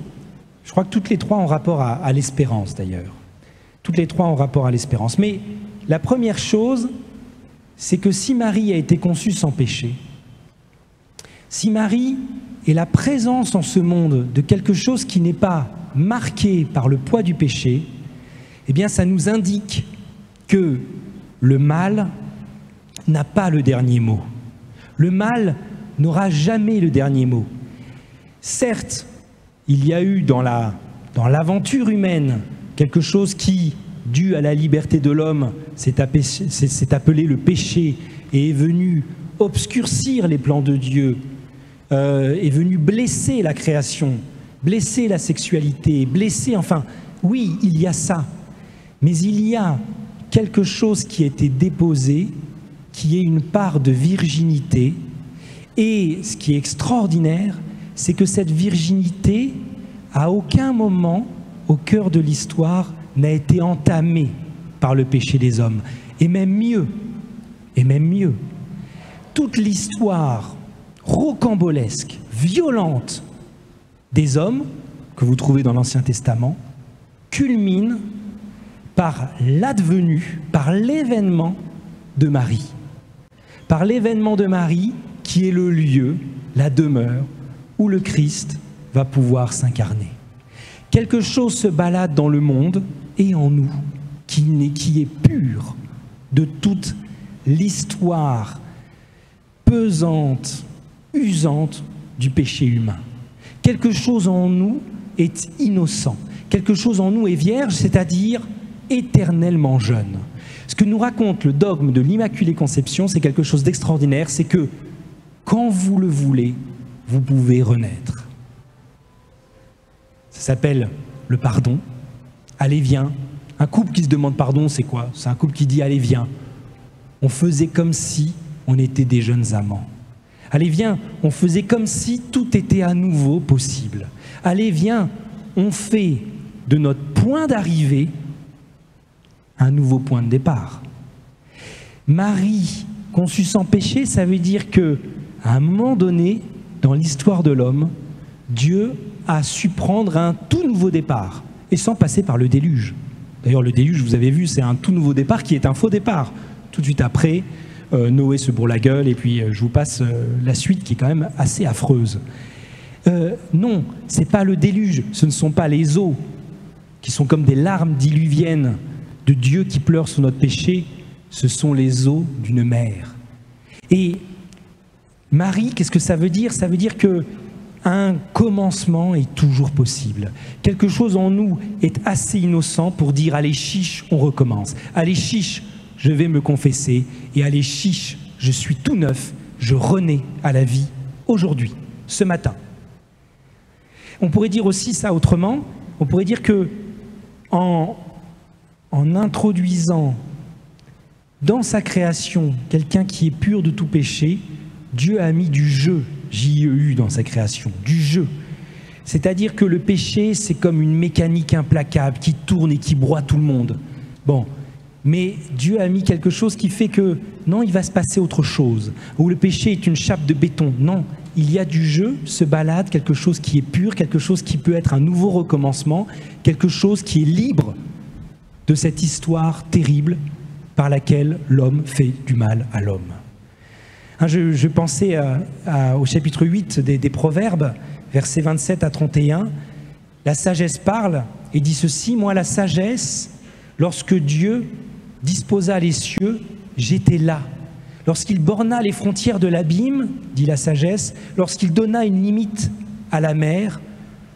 je crois que toutes les trois ont rapport à l'espérance d'ailleurs. Toutes les trois ont rapport à l'espérance. Mais la première chose, c'est que si Marie a été conçue sans péché, si Marie est la présence en ce monde de quelque chose qui n'est pas marqué par le poids du péché, eh bien ça nous indique que le mal n'a pas le dernier mot. Le mal n'aura jamais le dernier mot. Certes, il y a eu dans l'aventure humaine quelque chose qui, dû à la liberté de l'homme, s'est appelé le péché et est venu obscurcir les plans de Dieu, est venu blesser la création, blesser la sexualité, blesser, enfin, oui, il y a ça. Mais il y a quelque chose qui a été déposé, qui est une part de virginité. Et ce qui est extraordinaire, c'est que cette virginité, à aucun moment, au cœur de l'histoire, n'a été entamée par le péché des hommes. Et même mieux, toute l'histoire rocambolesque, violente des hommes, que vous trouvez dans l'Ancien Testament, culmine par l'advenu, par l'événement de Marie. Par l'événement de Marie qui est le lieu, la demeure, où le Christ va pouvoir s'incarner. Quelque chose se balade dans le monde et en nous, qui est pur de toute l'histoire pesante, usante du péché humain. Quelque chose en nous est innocent, quelque chose en nous est vierge, c'est-à-dire éternellement jeune. Ce que nous raconte le dogme de l'Immaculée Conception, c'est quelque chose d'extraordinaire, c'est que quand vous le voulez, vous pouvez renaître. Ça s'appelle le pardon. Allez, viens. Un couple qui se demande pardon, c'est quoi? C'est un couple qui dit allez, viens. On faisait comme si on était des jeunes amants. Allez, viens. On faisait comme si tout était à nouveau possible. Allez, viens. On fait de notre point d'arrivée un nouveau point de départ. Marie, conçue sans péché, ça veut dire que, à un moment donné, dans l'histoire de l'homme, Dieu a su prendre un tout nouveau départ, et sans passer par le déluge. D'ailleurs, le déluge, vous avez vu, c'est un tout nouveau départ qui est un faux départ. Tout de suite après, Noé se bourre la gueule, et puis je vous passe la suite qui est quand même assez affreuse. Non, ce n'est pas le déluge, ce ne sont pas les eaux qui sont comme des larmes diluviennes de Dieu qui pleure sur notre péché, ce sont les eaux d'une mer. Et Marie, qu'est-ce que ça veut dire? Ça veut dire que un commencement est toujours possible. Quelque chose en nous est assez innocent pour dire « allez chiche, on recommence ». « Allez chiche, je vais me confesser » et « allez chiche, je suis tout neuf, je renais à la vie aujourd'hui, ce matin. On pourrait dire aussi ça autrement, on pourrait dire que en introduisant dans sa création quelqu'un qui est pur de tout péché, Dieu a mis du jeu, J-E-U, dans sa création, du jeu. C'est-à-dire que le péché, c'est comme une mécanique implacable qui tourne et qui broie tout le monde. Bon, mais Dieu a mis quelque chose qui fait que, non, il va se passer autre chose. Ou le péché est une chape de béton. Non, il y a du jeu, se balade, quelque chose qui est pur, quelque chose qui peut être un nouveau recommencement, quelque chose qui est libre de cette histoire terrible par laquelle l'homme fait du mal à l'homme. Je pensais au chapitre 8 des Proverbes, versets 27 à 31. La sagesse parle et dit ceci: « Moi, la sagesse, lorsque Dieu disposa les cieux, j'étais là. Lorsqu'il borna les frontières de l'abîme, dit la sagesse, lorsqu'il donna une limite à la mer,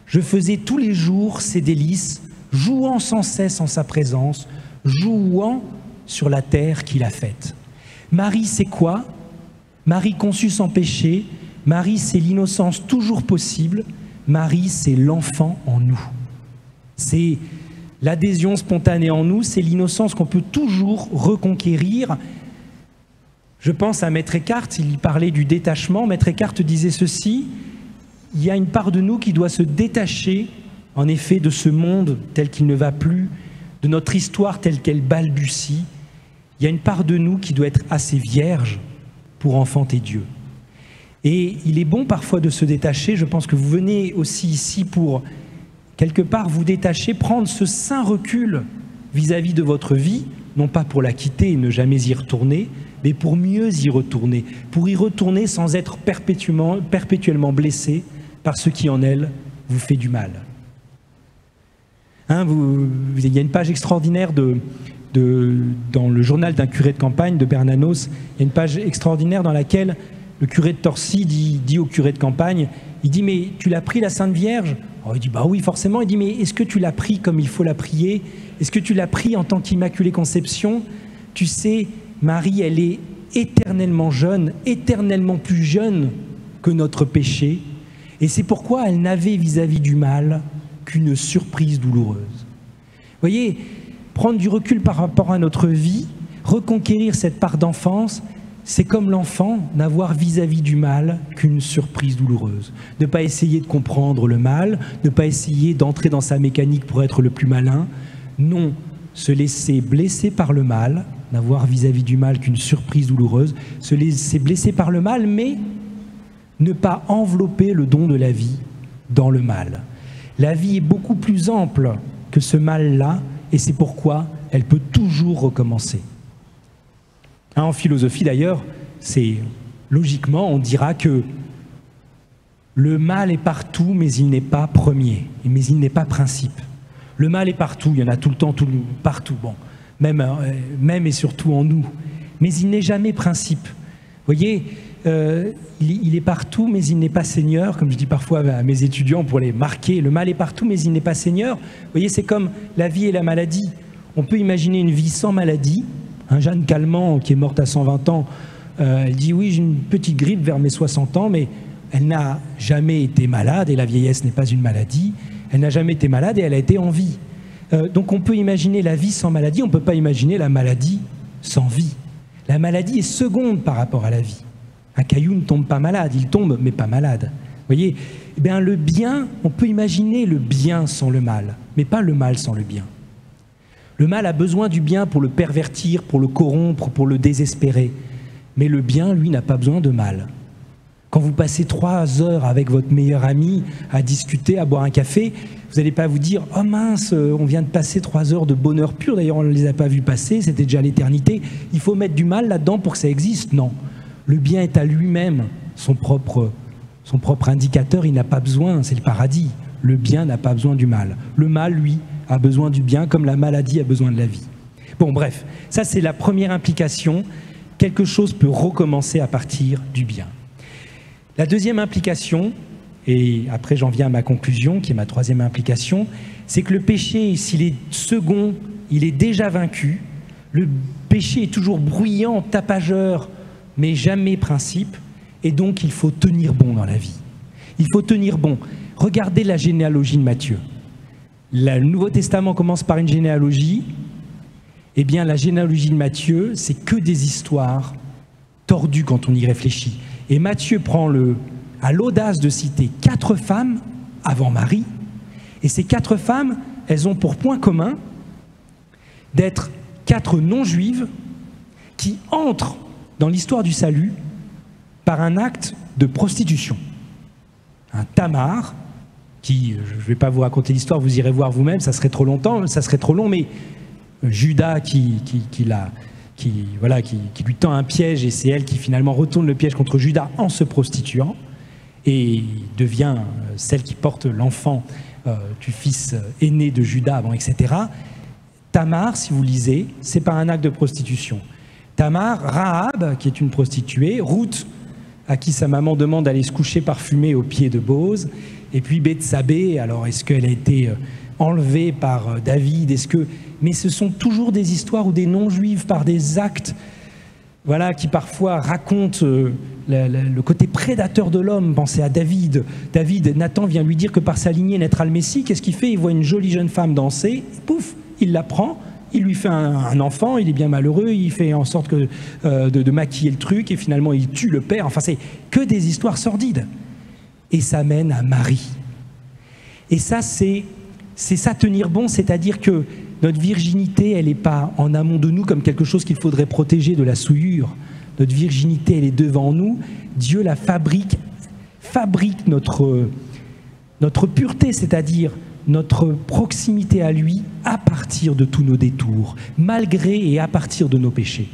je faisais tous les jours ses délices, jouant sans cesse en sa présence, jouant sur la terre qu'il a faite. » Marie, c'est quoi? Marie conçue sans péché. Marie, c'est l'innocence toujours possible. Marie, c'est l'enfant en nous. C'est l'adhésion spontanée en nous, c'est l'innocence qu'on peut toujours reconquérir. Je pense à Maître Eckhart, il parlait du détachement. Maître Eckhart disait ceci: il y a une part de nous qui doit se détacher, en effet, de ce monde tel qu'il ne va plus, de notre histoire telle qu'elle balbutie. Il y a une part de nous qui doit être assez vierge pour enfanter Dieu. Et il est bon parfois de se détacher. Je pense que vous venez aussi ici pour, quelque part, vous détacher, prendre ce saint recul vis-à-vis de votre vie, non pas pour la quitter et ne jamais y retourner, mais pour mieux y retourner, pour y retourner sans être perpétuellement blessé par ce qui en elle vous fait du mal. Il y a une page extraordinaire dans le journal d'un curé de campagne de Bernanos, il y a une page extraordinaire dans laquelle le curé de Torcy dit au curé de campagne, il dit: mais tu l'as pris la Sainte Vierge? Il dit: bah oui, forcément. Il dit: mais est-ce que tu l'as pris comme il faut la prier? Est-ce que tu l'as pris en tant qu'Immaculée Conception? Tu sais, Marie, elle est éternellement jeune, éternellement plus jeune que notre péché, et c'est pourquoi elle n'avait vis-à-vis du mal qu'une surprise douloureuse. Vous voyez, prendre du recul par rapport à notre vie, reconquérir cette part d'enfance, c'est comme l'enfant n'avoir vis-à-vis du mal qu'une surprise douloureuse. Ne pas essayer de comprendre le mal, ne pas essayer d'entrer dans sa mécanique pour être le plus malin. Non, se laisser blesser par le mal, n'avoir vis-à-vis du mal qu'une surprise douloureuse, se laisser blesser par le mal, mais ne pas envelopper le don de la vie dans le mal. La vie est beaucoup plus ample que ce mal-là, et c'est pourquoi elle peut toujours recommencer. En philosophie d'ailleurs, logiquement, on dira que le mal est partout, mais il n'est pas premier, mais il n'est pas principe. Le mal est partout, il y en a tout le temps, partout, bon, même et surtout en nous, mais il n'est jamais principe. Vous voyez, il est partout, mais il n'est pas Seigneur, comme je dis parfois à mes étudiants pour les marquer. Le mal est partout, mais il n'est pas Seigneur. Vous voyez, c'est comme la vie et la maladie. On peut imaginer une vie sans maladie. Jeanne Calment, qui est morte à 120 ans, elle dit: oui, j'ai une petite grippe vers mes 60 ans, mais elle n'a jamais été malade, et la vieillesse n'est pas une maladie. Elle n'a jamais été malade et elle a été en vie. Donc on peut imaginer la vie sans maladie, on ne peut pas imaginer la maladie sans vie. La maladie est seconde par rapport à la vie. Un caillou ne tombe pas malade, il tombe mais pas malade. Vous voyez, eh bien, le bien, on peut imaginer le bien sans le mal, mais pas le mal sans le bien. Le mal a besoin du bien pour le pervertir, pour le corrompre, pour le désespérer. Mais le bien, lui, n'a pas besoin de mal. Quand vous passez 3 heures avec votre meilleur ami à discuter, à boire un café, vous n'allez pas vous dire: oh mince, on vient de passer 3 heures de bonheur pur, d'ailleurs on ne les a pas vus passer, c'était déjà l'éternité. Il faut mettre du mal là-dedans pour que ça existe. Non. Le bien est à lui-même son propre indicateur, il n'a pas besoin, c'est le paradis. Le bien n'a pas besoin du mal. Le mal, lui, a besoin du bien, comme la maladie a besoin de la vie. Bon, bref, ça c'est la première implication. Quelque chose peut recommencer à partir du bien. La deuxième implication, et après j'en viens à ma conclusion, qui est ma troisième implication, c'est que le péché, s'il est second, il est déjà vaincu. Le péché est toujours bruyant, tapageur, mais jamais principe, et donc il faut tenir bon dans la vie. Il faut tenir bon. Regardez la généalogie de Matthieu. Le Nouveau Testament commence par une généalogie. Eh bien, la généalogie de Matthieu, c'est que des histoires tordues quand on y réfléchit. Et Matthieu a l'audace de citer 4 femmes avant Marie. Et ces 4 femmes, elles ont pour point commun d'être 4 non-juives qui entrent dans l'histoire du salut par un acte de prostitution. Un Tamar, qui, je ne vais pas vous raconter l'histoire, vous irez voir vous-même, ça serait trop long, mais Judas qui lui tend un piège, et c'est elle qui finalement retourne le piège contre Judas en se prostituant, et devient celle qui porte l'enfant du fils aîné de Judas, etc. Tamar, si vous lisez, c'est pas un acte de prostitution. Tamar, Rahab, qui est une prostituée, Ruth, à qui sa maman demande d'aller se coucher parfumée aux pieds de Bose, et puis Bethsabée, alors est-ce qu'elle a été enlevée par David, mais ce sont toujours des histoires où des non-juifs, par des actes qui parfois racontent le côté prédateur de l'homme. Pensez à David. Nathan vient lui dire que par sa lignée naîtra le Messie. Qu'est-ce qu'il fait? Il voit une jolie jeune femme danser, pouf, il la prend, il lui fait un enfant, il est bien malheureux, il fait en sorte de maquiller le truc, et finalement il tue le père. Enfin, c'est que des histoires sordides. Et ça mène à Marie. Et ça, c'est ça tenir bon, c'est-à-dire que notre virginité, elle n'est pas en amont de nous comme quelque chose qu'il faudrait protéger de la souillure. Notre virginité, elle est devant nous. Dieu la fabrique notre pureté, c'est-à-dire notre proximité à lui à partir de tous nos détours, malgré et à partir de nos péchés.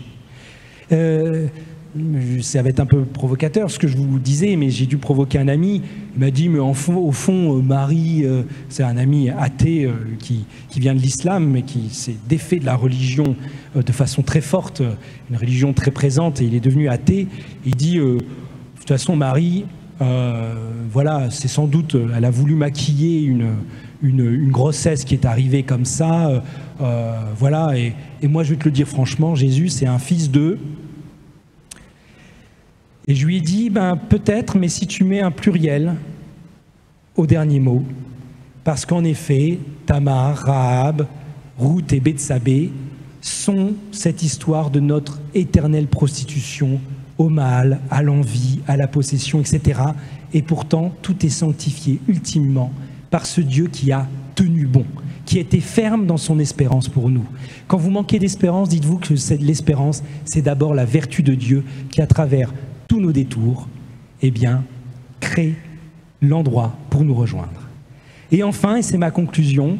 Ça va être un peu provocateur ce que je vous disais, mais j'ai dû provoquer un ami. Il m'a dit, mais au fond, Marie, c'est un ami athée qui vient de l'islam, mais qui s'est défait de la religion de façon très forte, une religion très présente, et il est devenu athée. Il dit, de toute façon, Marie, c'est sans doute, elle a voulu maquiller une grossesse qui est arrivée comme ça, et moi je vais te le dire franchement, Jésus c'est un fils de... Et je lui ai dit, peut-être, mais si tu mets un pluriel au dernier mot, parce qu'en effet, Tamar, Rahab, Ruth et Bethsabée sont cette histoire de notre éternelle prostitution au mal, à l'envie, à la possession, etc. Et pourtant, tout est sanctifié ultimement par ce Dieu qui a tenu bon, qui était ferme dans son espérance pour nous. Quand vous manquez d'espérance, dites-vous que l'espérance, c'est d'abord la vertu de Dieu qui, à travers tous nos détours, crée l'endroit pour nous rejoindre. Et enfin, et c'est ma conclusion,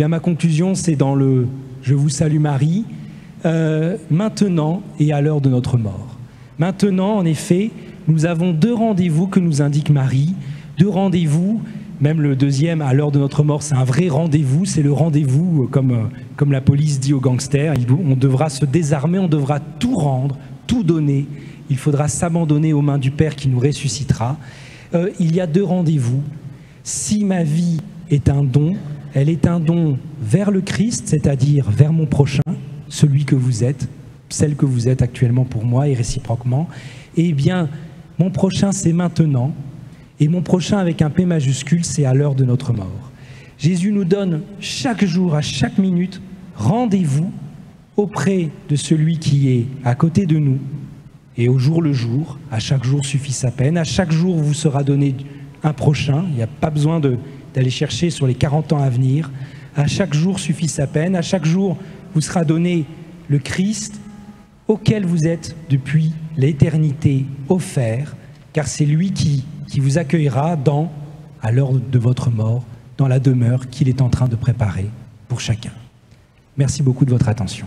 ma conclusion c'est dans le « Je vous salue Marie », maintenant et à l'heure de notre mort. Maintenant, en effet, nous avons 2 rendez-vous que nous indique Marie, 2 rendez-vous, même le deuxième, à l'heure de notre mort, c'est un vrai rendez-vous, c'est le rendez-vous, comme la police dit aux gangsters, on devra se désarmer, on devra tout rendre, tout donner, il faudra s'abandonner aux mains du Père qui nous ressuscitera. Il y a 2 rendez-vous. Si ma vie est un don, elle est un don vers le Christ, c'est-à-dire vers mon prochain, celui que vous êtes, celle que vous êtes actuellement pour moi et réciproquement. Eh bien, mon prochain, c'est maintenant. Et mon prochain, avec un P majuscule, c'est à l'heure de notre mort. Jésus nous donne chaque jour, à chaque minute, rendez-vous auprès de celui qui est à côté de nous. Et au jour le jour, à chaque jour suffit sa peine. À chaque jour vous sera donné un prochain. Il n'y a pas besoin d'aller chercher sur les 40 ans à venir. À chaque jour suffit sa peine. À chaque jour vous sera donné le Christ auquel vous êtes depuis l'éternité offert, car c'est lui qui vous accueillera à l'heure de votre mort, dans la demeure qu'il est en train de préparer pour chacun. Merci beaucoup de votre attention.